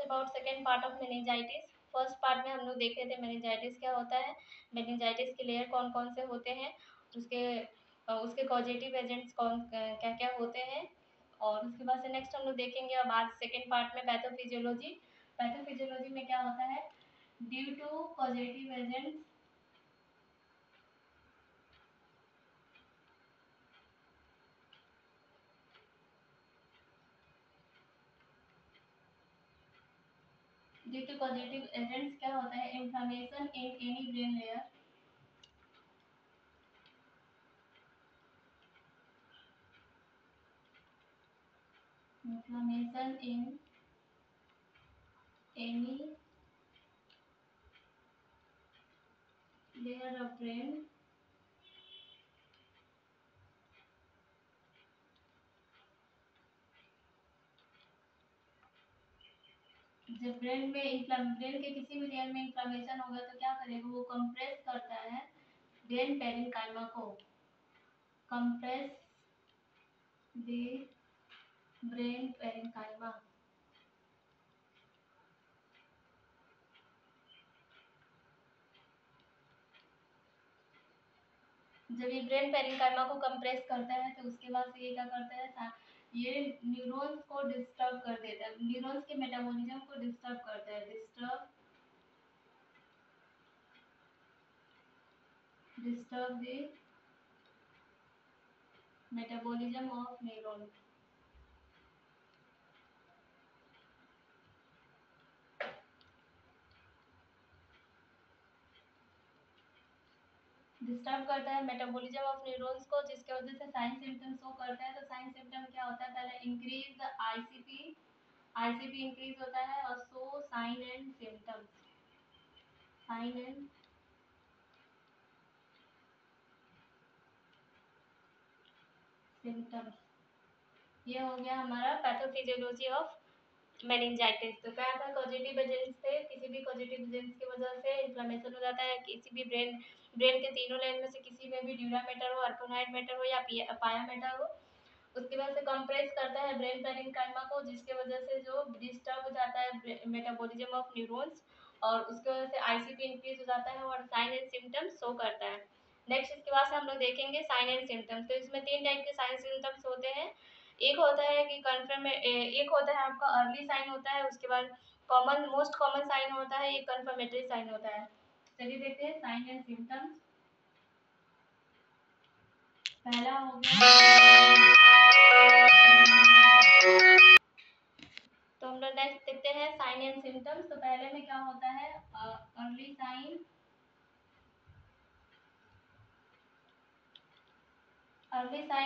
About second part of meningitis. First part में हम लोग देख रहे थे मेनिंजाइटिस क्या होता है, मेनिंजाइटिस के लेयर कौन कौन से होते हैं, उसके कॉजेटिव एजेंट्स कौन क्या क्या होते हैं। और उसके बाद से नेक्स्ट हम लोग देखेंगे अब आज सेकेंड पार्ट में पैथोफिजियोलॉजी। पैथोफिजियोलॉजी में क्या होता है, ड्यू टू कॉजेटिव एजेंट्स क्या होता है, inflammation in any brain layer, inflammation in any layer of brain जब ब्रेन के किसी भी लेयर में इन्फ्लामेशन होगा तो क्या करेगा, वो कंप्रेस करता है ब्रेन पेरिन्काइमा को, कंप्रेस द ब्रेन पेरिन्काइमा। जब ये ब्रेन पेरिन्काइमा को कंप्रेस करता है तो उसके बाद से ये क्या करता है, ये न्यूरॉन्स को डिस्टर्ब कर देता है, न्यूरॉन्स के मेटाबॉलिज्म को डिस्टर्ब करता है, disturb the metabolism of neuron. Disturb करता है मेटाबॉलिज्म ऑफ न्यूरॉन्स को, जिसके वजह से साइन सिम्टम्स शो करता है। तो साइन सिम्टम क्या होता है, पहले इंक्रीज आईसीपी इंक्रीज होता है, और सो साइन एंड सिम्टम्स। ये हो गया हमारा पैथोफिजियोलॉजी ऑफ मेनिंजाइटिस। तो क्या था, कॉजेटिव एजेंट्स थे, किसी भी कॉजेटिव एजेंट्स की वजह से इन्फ्लेमेशन हो जाता है, किसी भी ब्रेन के तीनों लेयर में से किसी में भी ड्यूरा मैटर हो, अर्कोनाइड मैटर हो या पाया मैटर हो, उसकी वजह से कंप्रेस करता है ब्रेन पेरिन्काइमा को, जिसके वजह से जो डिस्टर्ब हो जाता है मेटाबॉलिज्म ऑफ न्यूरॉन्स, और उसके वजह से आईसीपी इंक्रीज हो जाता है और साइन एंड सिम्टम्स शो करता है। नेक्स्ट इसके बाद से हम लोग देखेंगे साइन एंड सिम्टम्स। तो इसमें तीन टाइप के साइन सिम्टम्स होते हैं। एक होता है कि एक होता है आपका अर्ली साइन होता है, उसके बाद मोस्ट कॉमन साइन होता है, एक कन्फर्मेटरी साइन होता है। चलिए देखते हैं साइन एंड सिम्टम्स। पहला हो गया, तो हम लोग नेक्स्ट देखते हैं साइन एंड सिम्टम्स। तो पहले में क्या होता है, अर्ली साइन,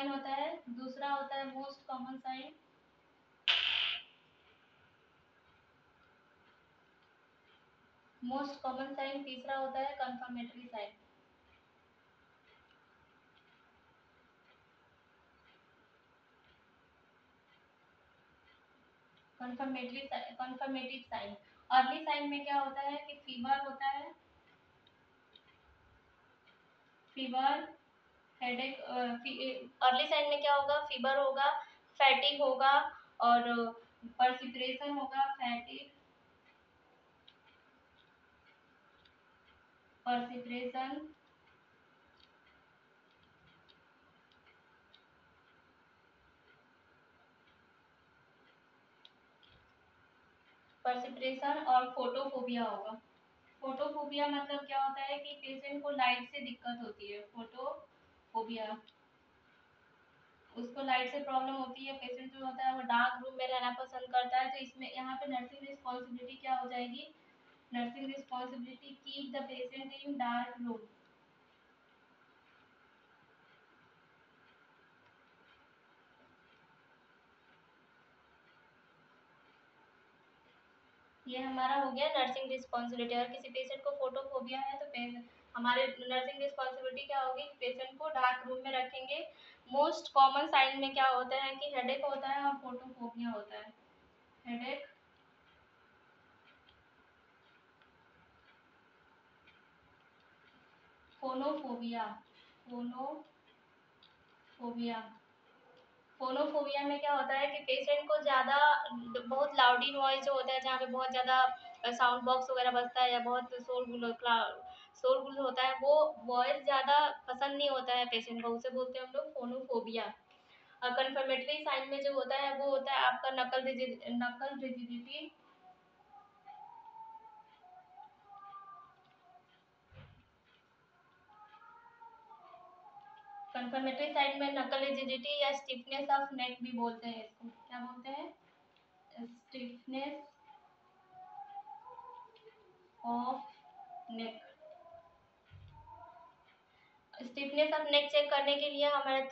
होता है। दूसरा होता है मोस्ट कॉमन साइन, तीसरा होता है confirmatory sign. Confirmative sign. Early sign में क्या होता है कि फीवर होता है, फीवर, हेडेक। अर्ली साइन में क्या होगा, फीवर होगा, फैटिक होगा, और पर्सिपरेशन होगा, पर्सिपरेशन और फोटोफोबिया होगा। फोटोफोबिया मतलब क्या होता है कि पेशेंट को लाइट से दिक्कत होती है, फोटोफोबिया, उसको लाइट से प्रॉब्लम होती है। पेशेंट जो होता है वो डार्क रूम में रहना पसंद करता है। तो इसमें यहाँ पे नर्सिंग रिस्पॉन्सिबिलिटी क्या हो जाएगी, keep the patient in dark room. ये हमारा हो गया नर्सिंग रिस्पॉन्सिबिलिटी। अगर किसी पेशेंट को फोटोफोबिया है तो हमारे नर्सिंग रिस्पॉन्सिबिलिटी क्या होगी, पेशेंट को डार्क रूम में रखेंगे। मोस्ट कॉमन साइन में क्या होता है कि हेडेक होता है और फोटोफोबिया होता है, हेडेक, फोनोफोबिया, फोनोफोबिया में क्या होता है कि पेशेंट को ज़्यादा बहुत लाउडी नॉइज जो होता है, जहाँ पे बहुत ज़्यादा साउंड बॉक्स वगैरह बजता है या बहुत शोरगुल होता है, वो वॉइस ज़्यादा पसंद नहीं होता है पेशेंट को, उसे बोलते हैं हम लोग फोनोफोबिया। और कन्फर्मेटरी साइन में जो होता है वो होता है आपका नकल रिजिडिटी। कन्फर्मेटरी साइन में नकल रिजिडिटी या स्टिफनेस ऑफ नेक भी बोलते हैं, इसको क्या बोलते हैं, stiffness of neck. Stiffness of neck check करने के लिए हमारे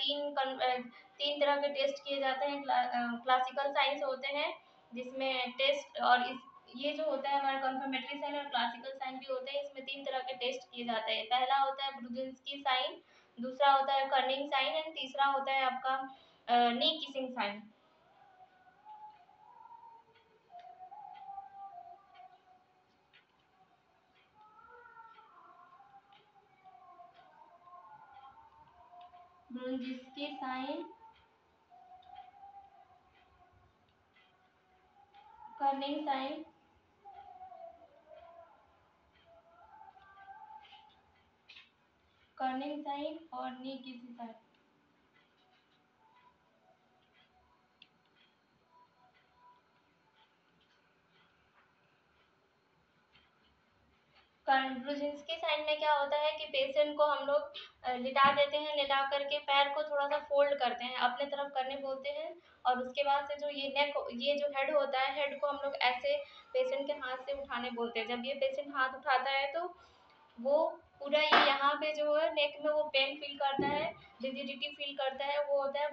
तीन तरह के टेस्ट किए जाते हैं। क्लासिकल साइंस होते हैं जिसमें टेस्ट, और ये जो होता है हमारा कन्फर्मेटरी साइन और क्लासिकल साइन भी होते हैं, इसमें तीन तरह के टेस्ट किए जाते हैं। पहला होता है ब्रुजिन्स्की साइन, दूसरा होता है कर्निंग साइन एंड तीसरा होता है आपका knee kissing sign. Brudzinski sign, Kernig sign, और knee kissing sign. Brudzinski sign में क्या होता है कि पेशेंट को हम लोग लिटा देते हैं, लिटा करके पैर को थोड़ा सा फोल्ड करते हैं, अपने तरफ करने बोलते हैं, और उसके बाद से जो ये जो हेड होता है, हेड को हम लोग ऐसे पेशेंट के हाथ से उठाने बोलते हैं। जब ये पेशेंट हाथ उठाता है तो वो पूरा ये यहाँ पे जो है नेक में वो पेन फील करता है, रिजिडिटी फील करता है, वो होता है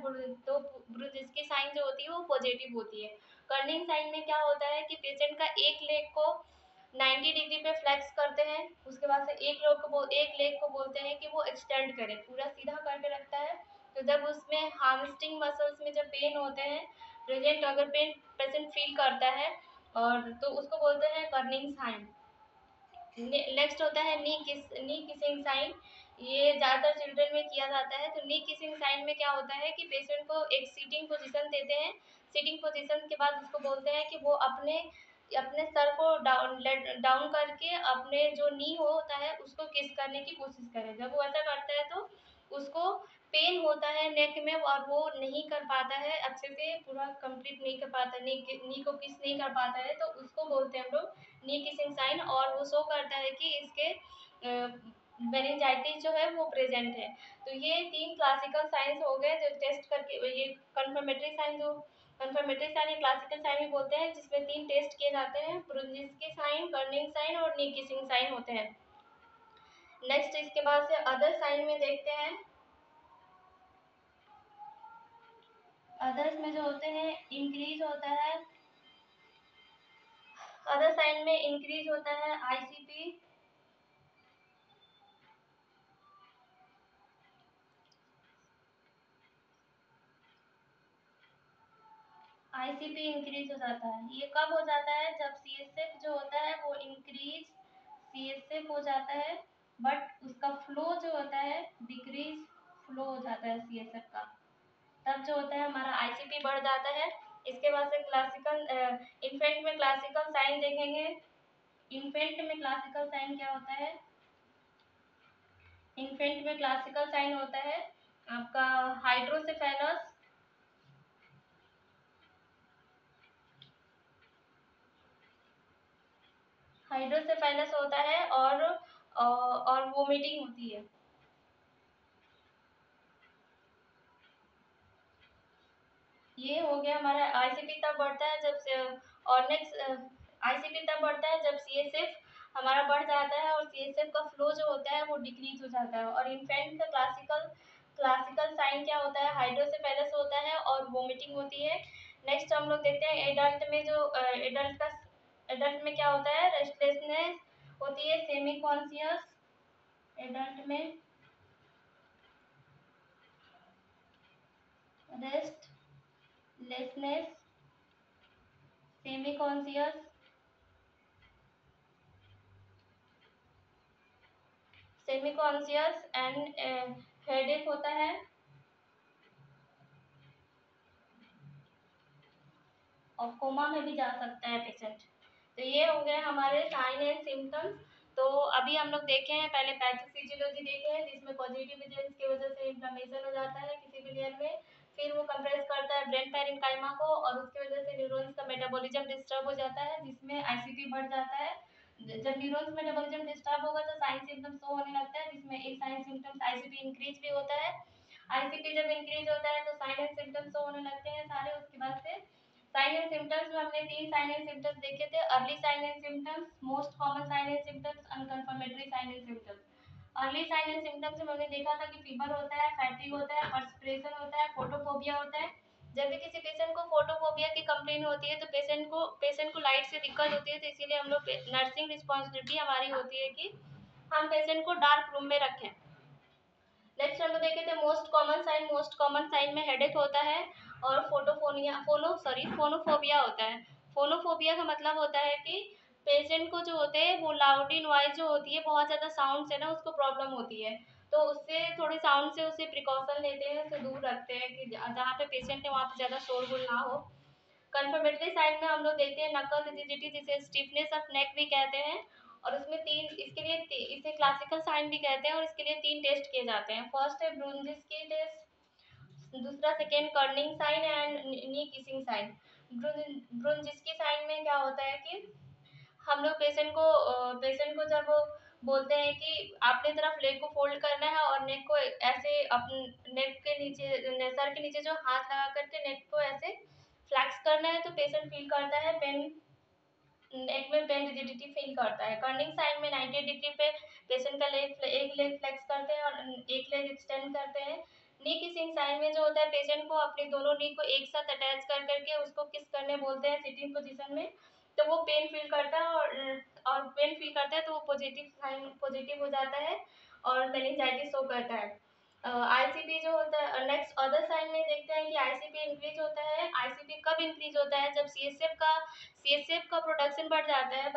तो ब्रुजिन्स्की साइन जो होती है वो पॉजिटिव होती है। कर्निंग साइन में क्या होता है कि पेशेंट का एक लेग को 90 डिग्री पे फ्लेक्स करते हैं, उसके बाद से एक लेग को बोलते हैं कि वो एक्सटेंड करे, पूरा सीधा करके रखता है। तो जब उसमें हार्मस्ट्रिंग मसल्स में जब पेन होते हैं प्रेजेंट, अगर पेन पेशेंट फील करता है और तो उसको बोलते हैं कर्निंग साइन। नेक्स्ट होता है नी किसिंग साइन। ये ज़्यादातर चिल्ड्रन में किया जाता है। तो नी किसिंग साइन में क्या होता है कि पेशेंट को एक सीटिंग पोजीशन देते हैं, सीटिंग पोजीशन के बाद उसको बोलते हैं कि वो अपने अपने सर को डाउन करके अपने जो नी होता है उसको किस करने की कोशिश करे। जब वो ऐसा करता है तो उसको पेन होता है नेक में और वो नहीं कर पाता है अच्छे से, पूरा कंप्लीट नहीं कर पाता, नी को किस नहीं कर पाता है, तो उसको बोलते हैं हम लोग नी किसिंग साइन। और वो शो करता है कि इसके मेनिंजाइटिस जो है वो प्रेजेंट है। तो ये तीन क्लासिकल साइंस हो गए जो टेस्ट करके, ये कन्फर्मेटरी साइन जो कन्फर्मेटरी साइन या क्लासिकल साइन भी बोलते हैं, जिसमें तीन टेस्ट किए जाते हैं, ब्रुजिन्स्की साइन, कर्निंग साइन और नी किसिंग साइन होते हैं। नेक्स्ट इसके बाद से अदर साइन में देखते हैं। अदर्स में जो होते हैं इंक्रीज होता है, अदर साइन में इंक्रीज होता है आईसीपी, आईसीपी इंक्रीज हो जाता है। ये कब हो जाता है, जब सीएसएफ जो होता है वो इंक्रीज सीएसएफ हो जाता है, बट उसका फ्लो जो होता है डिक्रीज फ्लो हो जाता है सीएसएफ का, तब जो होता है हमारा आईसीपी बढ़ जाता है। इसके बाद से क्लासिकल इन्फेंट में क्लासिकल साइन देखेंगे। इन्फेंट में क्लासिकल साइन क्या होता है, इन्फेंट में क्लासिकल साइन होता है आपका हाइड्रोसेफेलस, हाइड्रोसेफेलस होता है और वोमिटिंग होती है। ये हो गया हमारा आईसीपी तब बढ़ता है जब से, और नेक्स्ट आईसीपी तब बढ़ता है जब सीएसएफ हमारा बढ़ जाता है और सीएसएफ का फ्लो जो होता है वो डिक्रीज हो जाता है। और इन्फेंट का क्लासिकल साइन क्या होता है, हाइड्रोसेफेलस होता है और वोमिटिंग होती है। नेक्स्ट हम लोग देखते हैं एडल्ट में, जो एडल्ट में क्या होता है, रेस्टलेसनेस होती है, सेमी कॉन्शियस एडल्ट में, restlessness, semi conscious, semi conscious and headache होता है। और कोमा में भी जा सकता है पेशेंट। तो ये हो गए हमारे साइन एंड सिम्टम्स। तो अभी हम लोग देखे हैं, पहले पैथोफिजियोलॉजी देखे हैं जिसमें पॉजिटिव विजिलेंस की वजह से इन्फ्लेमेशन हो जाता है किसी भी लेयर में, फिर वो कंप्रेस करता है ब्रेन पैरेन्काइमा को और उसकी वजह से न्यूरॉन्स का मेटाबॉलिज्म डिस्टर्ब हो जाता है जिसमें आईसीपी बढ़ जाता है। जब न्यूरॉन्स मेटाबॉलिज्म डिस्टर्ब होगा तो साइन सिम्टम्स शो होने लगता है जिसमें एक साइन सिम्टम्स आईसीपी इंक्रीज भी होता है। आईसीपी जब इंक्रीज होता है तो साइन एंड सिम्टम्स शो होने लगते हैं सारे। उसके बाद से साइन एंड सिम्टम्स में हमने 3 साइन एंड सिम्टम्स देखे थे, early sign and symptoms, most common sign and symptoms, unconfirmatory sign and symptoms. Early sign and symptoms में हमने देखा था कि फीवर होता है, फैटिग होता है, पर्सपिरेशन होता है, फोटोफोबिया होता है। जब भी किसी पेशेंट को फोटोफोबिया की कंप्लेन होती है तो पेशेंट को लाइट से दिक्कत होती है, तो इसीलिए हम लोग नर्सिंग रिस्पॉन्सिबिलिटी हमारी होती है कि हम पेशेंट को डार्क रूम में रखें। नेक्स्ट हम लोग देखे थे मोस्ट कॉमन साइन में हेडेक होता है और फोनोफोबिया होता है। फोनोफोबिया का मतलब होता है कि पेशेंट को जो होते हैं वो लाउडी नॉइज जो होती है, बहुत ज़्यादा साउंड से ना उसको प्रॉब्लम होती है, तो उससे थोड़े साउंड से उसे प्रिकॉशन लेते हैं, उसे दूर रखते हैं कि जहाँ पे पेशेंट है वहाँ पे ज़्यादा शोरगुल ना हो। कन्फर्मेटरी साइन में हम लोग देखते हैं नकल रिजिडिटी जिसे स्टिफनेस ऑफ नेक भी कहते हैं, और उसमें इसे क्लासिकल साइन भी कहते हैं और इसके लिए 3 टेस्ट किए जाते हैं। फर्स्ट है ब्रुनजिस्की टेस्ट, दूसरा second Kernig sign and knee kissing sign. Brudzinski sign में क्या होता है कि हम लोग पेशेंट को जब बोलते हैं कि अपनी तरफ लेग को फोल्ड करना है और नेक को ऐसे नेक के नीचे, सर के नीचे जो हाथ लगा करके नेक को ऐसे फ्लैक्स करना है, तो पेशेंट फील करता है पेन, नेक में पेन रिजिडिटी फील करता है। कर्निंग साइन में 90 डिग्री पे पेशेंट का एक लेग फ्लेक्स करते हैं और एक लेग एक्सटेंड करते हैं। नी किसिंग साइन में जो होता है पेशेंट को अपनी दोनों नी को एक साथ अटैच कर करके उसको किस करने बोलते हैं सिटिंग पोजीशन में, तो वो पेन फील करता है और पेन फील करता है तो वो पॉजिटिव हो जाता है और मेनिंजाइटिस शो करता है। आईसीपी जो होता है, नेक्स्ट अदर साइन में देखते हैं कि आईसीपी इंक्रीज होता है। आईसीपी कब इंक्रीज होता है? जब सीएसएफ का प्रोडक्शन बढ़ जाता है,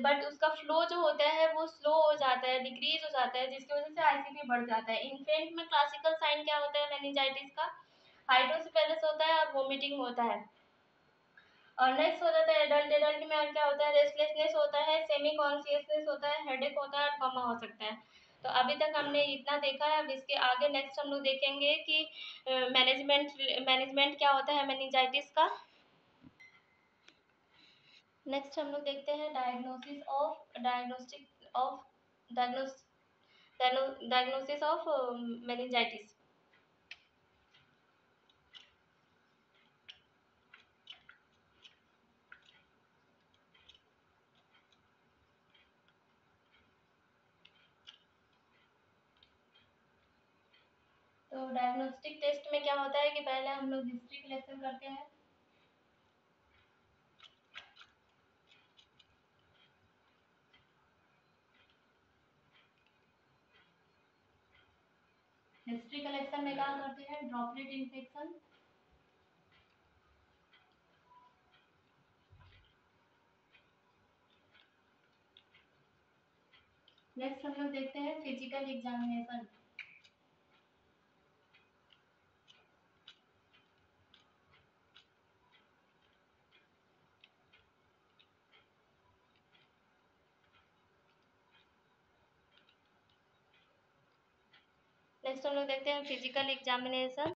बट उसका फ्लो जो होता है वो स्लो हो जाता है, डिक्रीज हो जाता है, जिसकी वजह से आईसीपी बढ़ जाता है। इन्फेंट में क्लासिकल साइन क्या होता है मेनिंजाइटिस का? हाइड्रोसिफेलस होता है और वोमिटिंग होता है। और नेक्स्ट हो जाता है एडल्ट। एडल्ट में क्या होता है? रेस्टलेसनेस होता है, सेमी कॉन्शियसनेस होता है, हेडेक होता है और कोमा हो सकता है। तो अभी तक हमने इतना देखा है। अब इसके आगे नेक्स्ट हम लोग देखेंगे कि मैनेजमेंट क्या होता है मेनिंजाइटिस का। नेक्स्ट हम लोग देखते हैं डायग्नोसिस ऑफ मेनिंजाइटिस। तो डायग्नोस्टिक टेस्ट में क्या होता है कि पहले हम लोग हिस्ट्री कलेक्शन करते हैं। हिस्ट्री कलेक्शन में क्या करते हैं? Droplet infection. नेक्स्ट हम लोग देखते हैं फिजिकल एग्जामिनेशन। नेक्स्ट हम लोग देखते हैं फिजिकल एग्जामिनेशन।